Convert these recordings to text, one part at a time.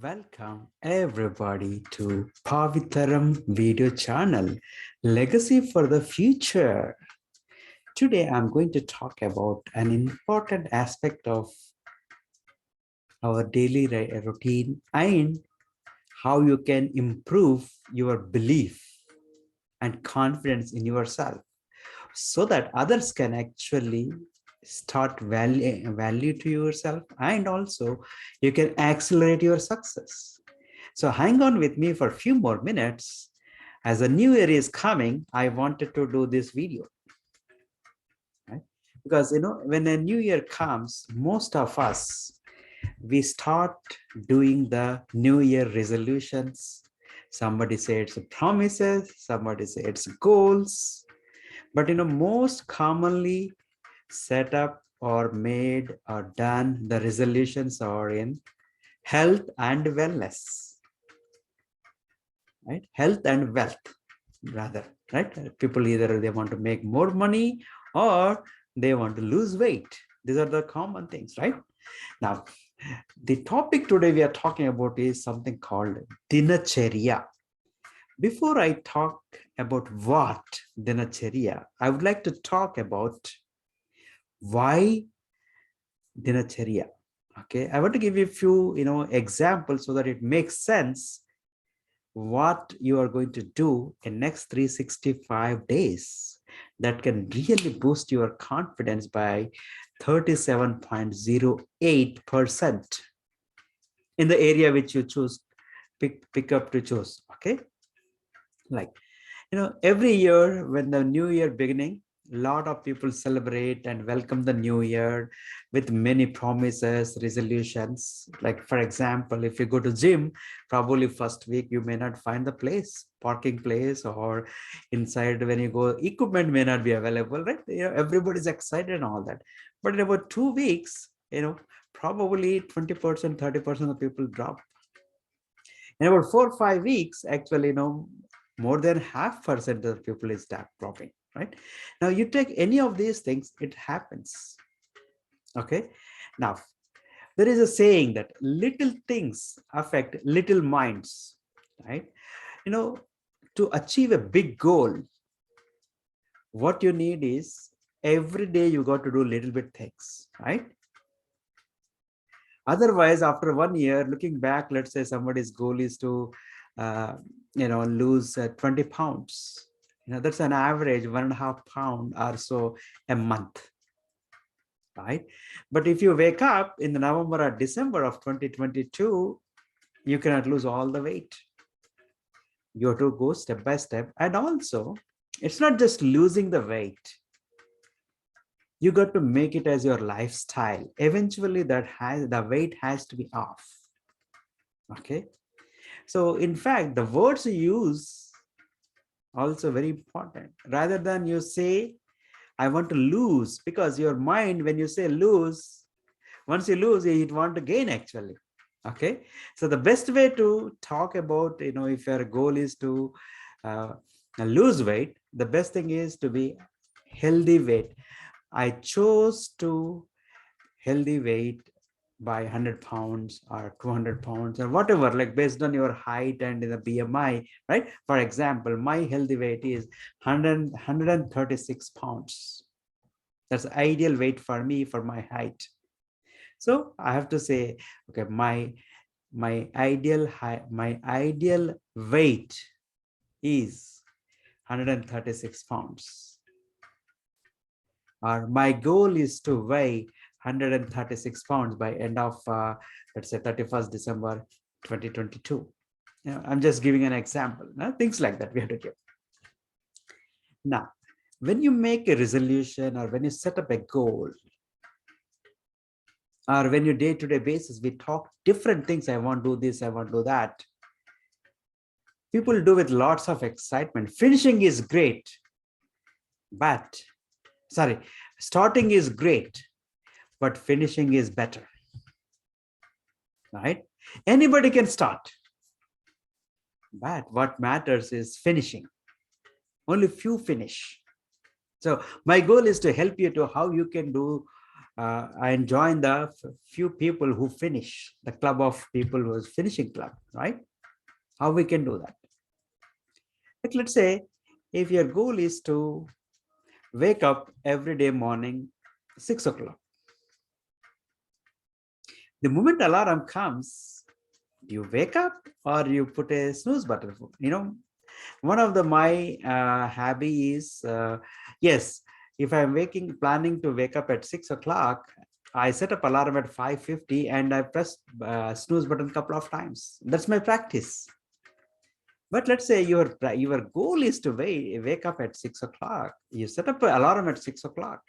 Welcome everybody to BhaaviTaram video channel, Legacy for the Future. Today I'm going to talk about an important aspect of our daily routine and how you can improve your belief and confidence in yourself so that others can actually start value to yourself, and also you can accelerate your success. So hang on with me for a few more minutes. As a new year is coming, I wanted to do this video, right? Because when a new year comes, most of us, we start doing the new year resolutions. Somebody say it's promises, somebody say it's goals, but most commonly set up or made or done the resolutions are in health and wellness, right? Health and wealth, rather, right? People either they want to make more money or they want to lose weight. These are the common things, right? Now, the topic today we are talking about is something called Charya. Before I talk about what Charya, I would like to talk about why Charya. Okay, I want to give you a few examples so that it makes sense what you are going to do in next 365 days that can really boost your confidence by 37.08% in the area which you choose, pick up to choose. Okay, like every year when the new year beginning, a lot of people celebrate and welcome the new year with many promises, resolutions. Like for example, if you go to gym, probably first week you may not find the place, parking place, or inside when you go, equipment may not be available, right? Everybody's excited and all that. But in about 2 weeks, probably 20%, 30% of people drop. In about 4 or 5 weeks, actually, more than half percent of people is dropping, right? Now you take any of these things, it happens. Okay, now there is a saying that little things affect little minds, right? To achieve a big goal, what you need is every day you got to do little bit things, right? Otherwise, after 1 year, looking back, let's say somebody's goal is to uh, lose 20 pounds. That's an average 1.5 pound or so a month, right? But if you wake up in the November or December of 2022, you cannot lose all the weight. You have to go step by step. And also, it's not just losing the weight. You got to make it as your lifestyle. Eventually, the weight has to be off. Okay. So in fact, the words you use also very important. Rather than you say, I want to lose, because your mind, when you say lose, once you lose, you want to gain actually. Okay. So the best way to talk about, if your goal is to lose weight, the best thing is to be healthy weight. I chose to healthy weight by 100 pounds or 200 pounds or whatever, like based on your height and the BMI, right? For example, my healthy weight is 136 pounds. That's ideal weight for me, for my height. So I have to say, okay, my ideal weight is 136 pounds, or my goal is to weigh 136 pounds by end of let's say 31st December 2022. I'm just giving an example. Things like that we have to give. Now, when you make a resolution or when you set up a goal, or when you day-to-day basis, we talk different things. I want to do this, I want to do that. People do with lots of excitement. Finishing is great, but starting is great, but finishing is better, right? Anybody can start, but what matters is finishing. Only few finish. So my goal is to help you to how you can do I join the few people who finish, the club of people who is finishing club, right? How we can do that? Like, let's say if your goal is to wake up every day morning, 6 o'clock. The moment alarm comes, you wake up or you put a snooze button. One of my hobby is, yes, if I'm planning to wake up at 6 o'clock, I set up alarm at 5:50 and I press snooze button a couple of times. That's my practice. But let's say your goal is to wake up at 6 o'clock. You set up an alarm at 6 o'clock.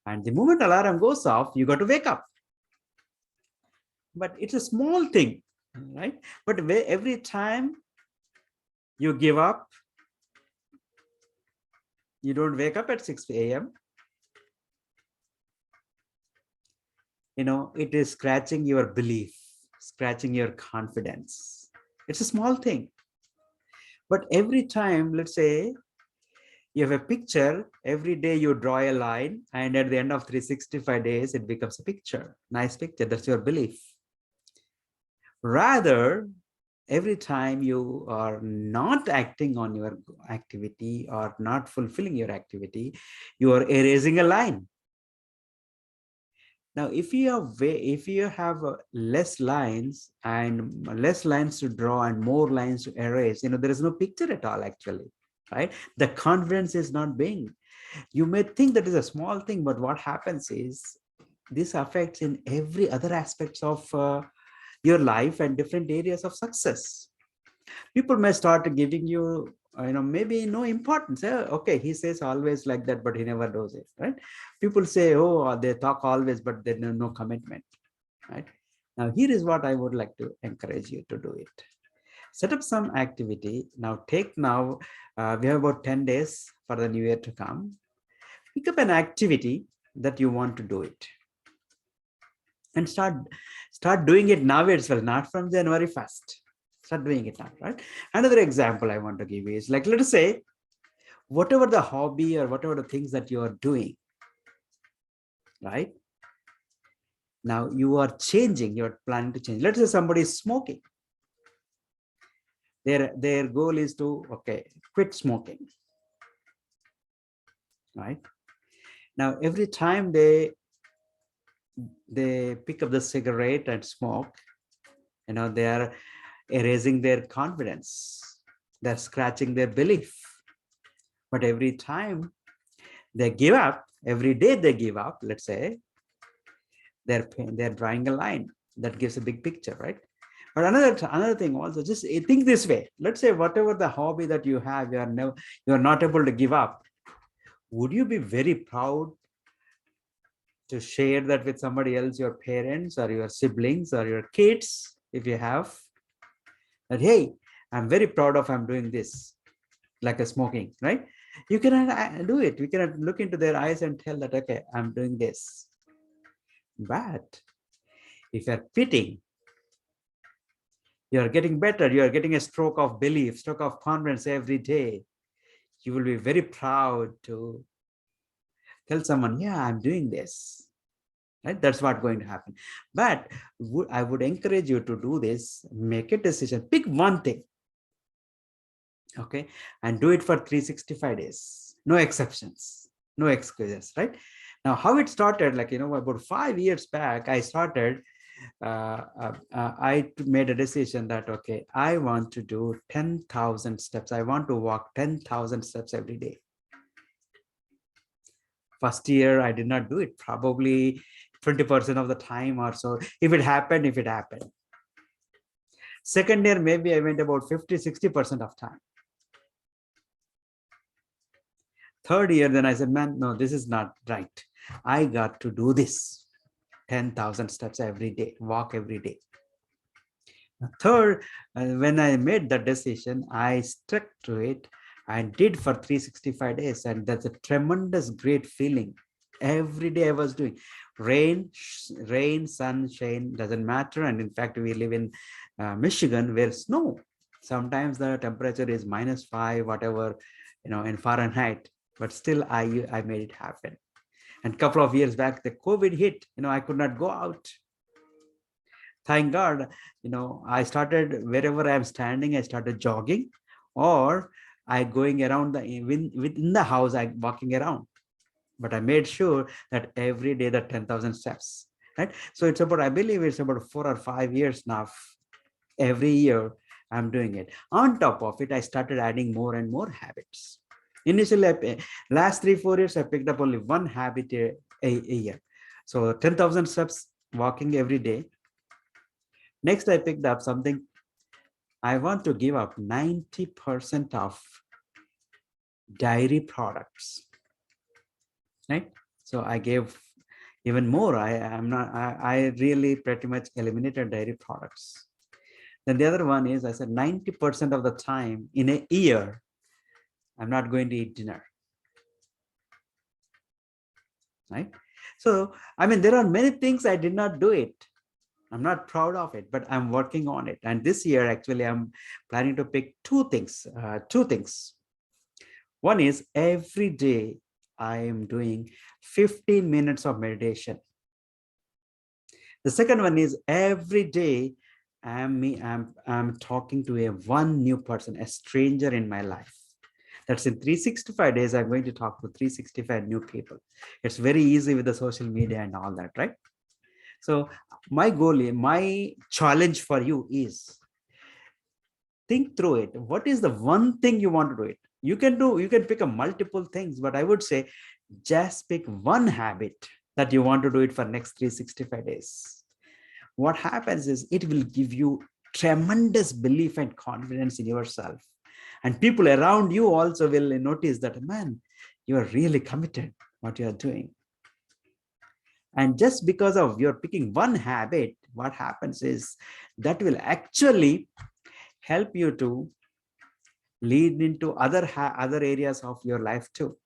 And the moment alarm goes off, you got to wake up. But it's a small thing, right? But every time you give up, you don't wake up at 6 a.m. It is scratching your belief, scratching your confidence. It's a small thing. But every time, let's say you have a picture, every day you draw a line, and at the end of 365 days, it becomes a picture, nice picture. That's your belief. Rather, every time you are not acting on your activity or not fulfilling your activity, you are erasing a line. Now, if you have less lines to draw and more lines to erase, there is no picture at all, actually, right? The confidence is not being. You may think that is a small thing, but what happens is this affects in every other aspects of your life and different areas of success. People may start giving you, maybe no importance. Okay, he says always like that, but he never does it, right? People say, oh, they talk always, but they no commitment, right? Now, here is what I would like to encourage you to do it. Set up some activity. Now, we have about 10 days for the new year to come. Pick up an activity that you want to do it. And start doing it now itself, not from January 1st. Start doing it now, right? Another example I want to give you is, like, let us say, whatever the hobby or whatever the things that you are doing, right? Now you are changing, you're planning to change. Let's say somebody is smoking. Their goal is to, quit smoking, right? Now, every time they pick up the cigarette and smoke, they are erasing their confidence. They're scratching their belief. But every time they give up, every day they give up, let's say, they're drawing a line that gives a big picture, right? But another thing also, just think this way. Let's say whatever the hobby that you have, you are not able to give up. Would you be very proud to share that with somebody else, your parents or your siblings or your kids, if you have? That, hey, I'm very proud of I'm doing this, like a smoking, right? You cannot do it. You cannot look into their eyes and tell that, okay, I'm doing this. But if you're quitting, you're getting better, you're getting a stroke of belief, stroke of confidence every day, you will be very proud to tell someone, yeah, I'm doing this, right? That's what's going to happen. But I would encourage you to do this, make a decision, pick one thing, okay, and do it for 365 days, no exceptions, no excuses, right? Now, how it started, like, about 5 years back, I started, I made a decision that, okay, I want to do 10,000 steps. I want to walk 10,000 steps every day. First year, I did not do it, probably 20% of the time or so. If it happened. Second year, maybe I went about 50-60% of time. Third year, then I said, man, no, this is not right. I got to do this 10,000 steps every day, walk every day. Third, when I made that decision, I stuck to it. I did for 365 days, and that's a tremendous, great feeling. Every day I was doing. Rain, sun, shine, doesn't matter. And in fact, we live in Michigan, where snow. Sometimes the temperature is -5, whatever, in Fahrenheit. But still, I made it happen. And a couple of years back, the COVID hit, I could not go out. Thank God, I started wherever I'm standing, I started jogging, or I going around within the house, I walking around. But I made sure that every day that 10,000 steps, right? So I believe it's about 4 or 5 years now. Every year I'm doing it. On top of it, I started adding more and more habits. Initially, last 3-4 years, I picked up only one habit a year. So 10,000 steps walking every day. Next, I picked up something. I want to give up 90% of dairy products, right? So I gave even more. I really pretty much eliminated dairy products. Then the other one is I said 90% of the time in a year, I'm not going to eat dinner, right? So, there are many things I did not do it. I'm not proud of it, but I'm working on it. And this year, actually, I'm planning to pick two things. One is every day I am doing 15 minutes of meditation. The second one is every day I'm talking to one new person, a stranger in my life. That's in 365 days, I'm going to talk to 365 new people. It's very easy with the social media and all that, right? So my challenge for you is think through it. What is the one thing you want to do it? You can pick up multiple things, but I would say just pick one habit that you want to do it for next 365 days. What happens is it will give you tremendous belief and confidence in yourself. And people around you also will notice that, man, you are really committed what you are doing. And just because of you're picking one habit, what happens is that will actually help you to lead into other areas of your life too.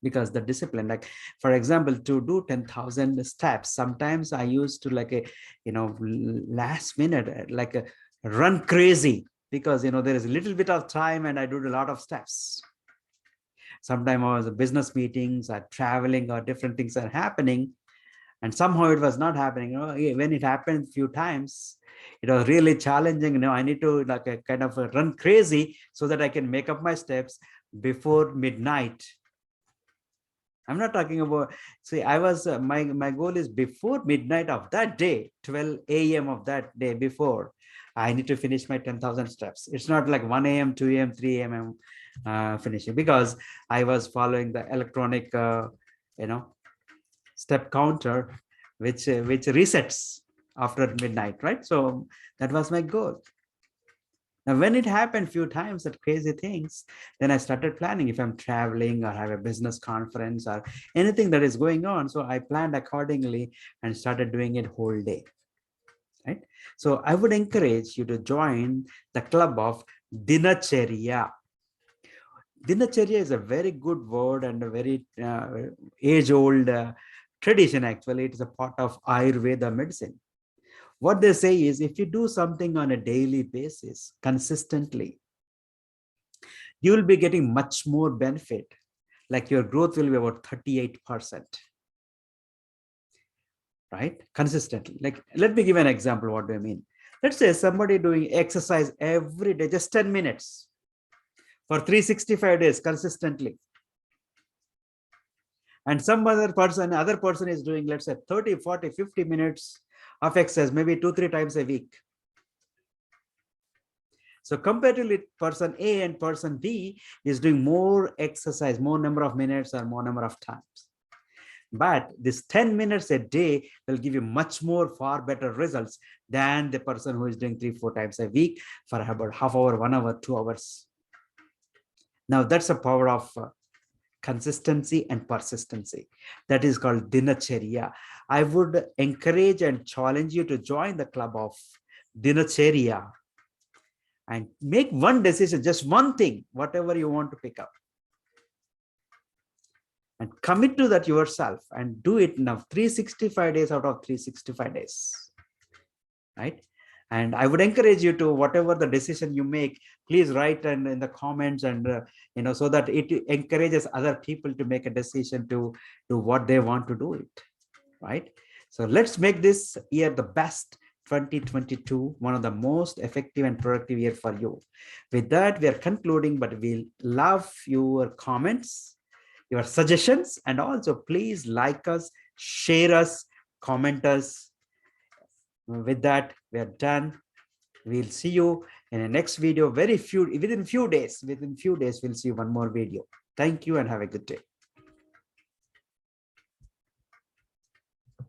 Because the discipline, like for example, to do 10,000 steps, sometimes I used to last minute, run crazy because, there is a little bit of time and I do a lot of steps. Sometimes I was at business meetings or traveling or different things are happening. And somehow it was not happening. When it happened a few times, it was really challenging. I need to kind of run crazy so that I can make up my steps before midnight. I'm not talking about, see, I was, my goal is before midnight of that day, 12 a.m. of that day before, I need to finish my 10,000 steps. It's not like 1 a.m., 2 a.m., 3 a.m. Finishing, because I was following the electronic, step counter, which resets after midnight, right? So that was my goal. Now, when it happened a few times, that crazy things, then I started planning if I'm traveling or have a business conference or anything that is going on. So I planned accordingly and started doing it whole day, right? So I would encourage you to join the club of Dinacharya. Dinacharya is a very good word and a very age-old tradition. Actually, it is a part of Ayurveda medicine. What they say is if you do something on a daily basis, consistently, you will be getting much more benefit. Like your growth will be about 38%, right? Consistently. Like, let me give an example. What do I mean? Let's say somebody doing exercise every day, just 10 minutes for 365 days consistently. And some other person is doing, let's say 30, 40, 50 minutes of exercise, maybe 2-3 times a week. So comparatively, person A and person B is doing more exercise, more number of minutes or more number of times. But this 10 minutes a day will give you much more, far better results than the person who is doing 3-4 times a week for about half hour, 1 hour, 2 hours. Now that's the power of consistency and persistency. That is called Dinacharya. I would encourage and challenge you to join the club of Dinacharya and make one decision, just one thing, whatever you want to pick up. And commit to that yourself and do it now 365 days out of 365 days, right? And I would encourage you to, whatever the decision you make, please write and in the comments and so that it encourages other people to make a decision to do what they want to do it, right? So let's make this year the best 2022, one of the most effective and productive year for you. With that, we are concluding, but we'll love your comments, your suggestions, and also please like us, share us, comment us. With that, we are done. We'll see you in the next video within few days. Within few days, we'll see one more video. Thank you and have a good day.